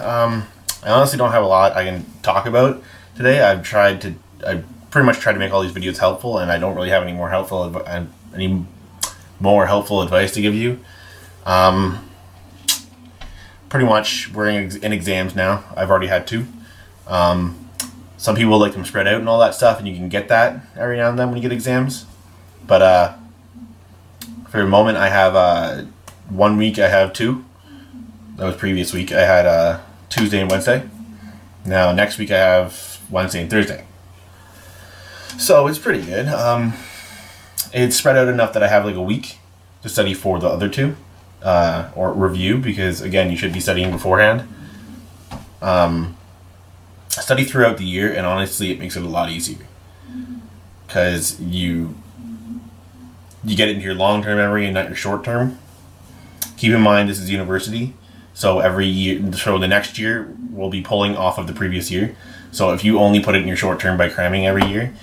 I honestly don't have a lot I can talk about today. I pretty much tried to make all these videos helpful, and I don't really have any more helpful advice to give you. Pretty much we're in exams now. I've already had two. Some people like them spread out and all that stuff, and you can get that every now and then when you get exams. But for the moment, I have 1 week I have two. That was previous week. I had Tuesday and Wednesday. Now next week I have Wednesday and Thursday. So it's pretty good. It's spread out enough that I have like a week to study for the other two, or review, because again, you should be studying beforehand. Study throughout the year, and honestly, it makes it a lot easier because you get it into your long-term memory and not your short-term. Keep in mind, this is university, so every year, so the next year will be pulling off of the previous year. So if you only put it in your short-term by cramming every year,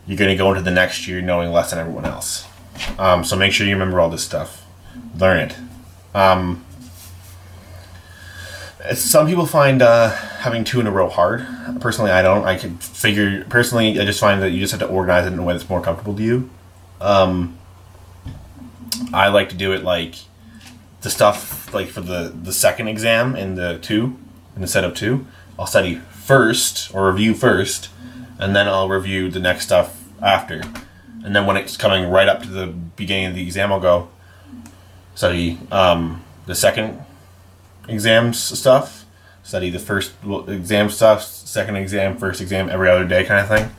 you're going to go into the next year knowing less than everyone else. So make sure you remember all this stuff. Learn it. Some people find having two in a row hard. Personally, I don't. I just find that you just have to organize it in a way that's more comfortable to you. I like to do it like the stuff like for the second exam in the set of two. I'll study first or review first, and then I'll review the next stuff after. And then when it's coming right up to the beginning of the exam, I'll go study the second exam stuff, study the first exam stuff, second exam, first exam, every other day kind of thing.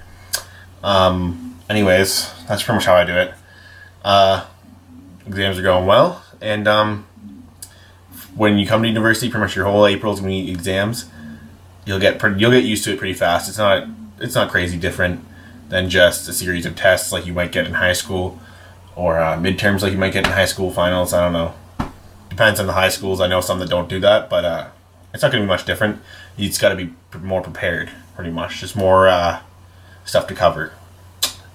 Anyways, that's pretty much how I do it. Exams are going well, and when you come to university, pretty much your whole April is going to be exams. You'll get used to it pretty fast. It's not crazy different than just a series of tests like you might get in high school, or midterms like you might get in high school, finals. I don't know. Depends on the high schools. I know some that don't do that, but it's not going to be much different. You just got to be more prepared, pretty much. Just more stuff to cover.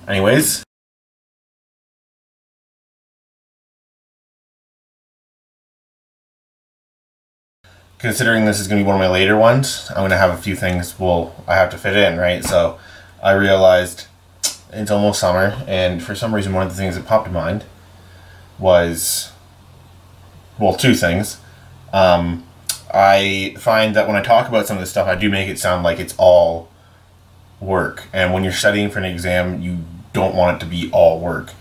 Anyways. Considering this is going to be one of my later ones, I'm going to have a few things I have to fit in, right? So I realized it's almost summer, and for some reason one of the things that popped in mind was, well, two things. I find that when I talk about some of this stuff, I do make it sound like it's all work. And when you're studying for an exam, you don't want it to be all work.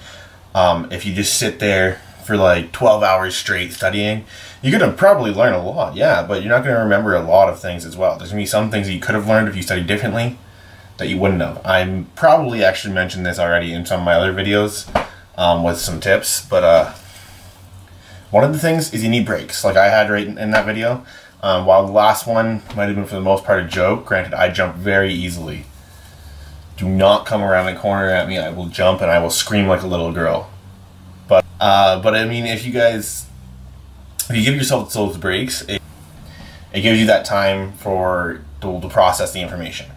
If you just sit there for like 12 hours straight studying, you're going to probably learn a lot, yeah, but you're not going to remember a lot of things as well. There's going to be some things that you could have learned if you studied differently that you wouldn't have. I probably actually mentioned this already in some of my other videos with some tips, but one of the things is you need breaks, like I had right in that video. While the last one might have been for the most part a joke, granted I jump very easily. Do not come around the corner at me, I will jump and I will scream like a little girl. But I mean, if you give yourself those breaks, it gives you that time to process the information.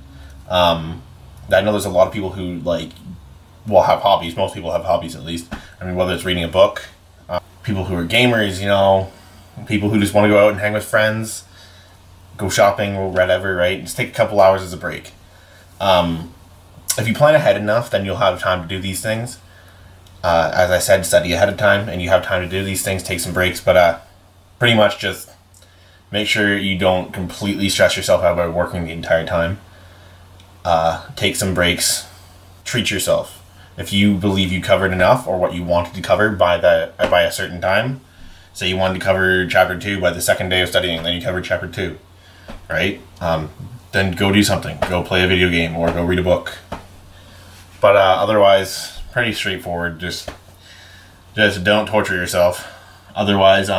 I know there's a lot of people who have hobbies. Most people have hobbies, at least. I mean, whether it's reading a book, people who are gamers, you know, people who just want to go out and hang with friends, go shopping or whatever, right? Just take a couple hours as a break. If you plan ahead enough, then you'll have time to do these things. As I said, study ahead of time, and you have time to do these things, take some breaks, but pretty much just make sure you don't completely stress yourself out by working the entire time. Take some breaks, treat yourself. If you believe you covered enough or what you wanted to cover by a certain time, say you wanted to cover chapter 2 by the second day of studying, then you covered chapter 2, right? Then go do something. Go play a video game or go read a book. But otherwise, pretty straightforward. Just don't torture yourself. Otherwise,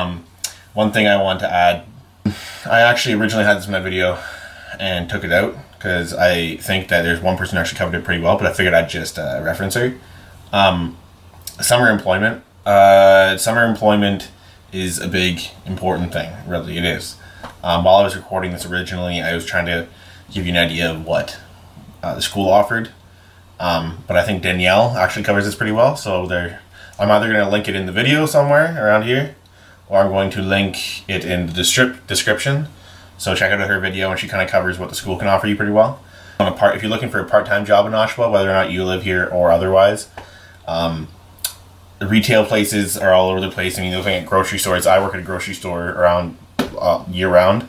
one thing I want to add, I actually originally had this in my video and took it out because I think that there's one person who actually covered it pretty well, but I figured I'd just reference her. Summer employment. Summer employment is a big, important thing. Really, it is. While I was recording this originally, I was trying to give you an idea of what the school offered. But I think Danielle actually covers this pretty well, so I'm either going to link it in the video somewhere around here, or I'm going to link it in the description So check out her video, and she kind of covers what the school can offer you pretty well. If you're looking for a part-time job in Oshawa, whether or not you live here or otherwise, the retail places are all over the place. I mean, looking at grocery stores, I work at a grocery store around year-round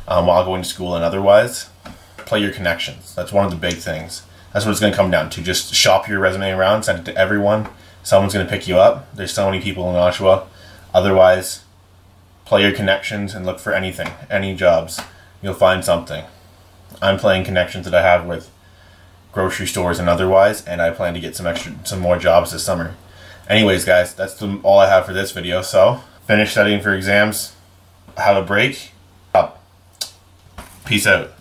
while going to school and otherwise. Play your connections. That's one of the big things. That's what it's going to come down to. Just shop your resume around, send it to everyone. Someone's going to pick you up. There's so many people in Oshawa. Otherwise, play your connections and look for anything, any jobs. You'll find something. I'm playing connections that I have with grocery stores and otherwise, and I plan to get some more jobs this summer. Anyways, guys, that's all I have for this video. So, finish studying for exams. Have a break. Peace out.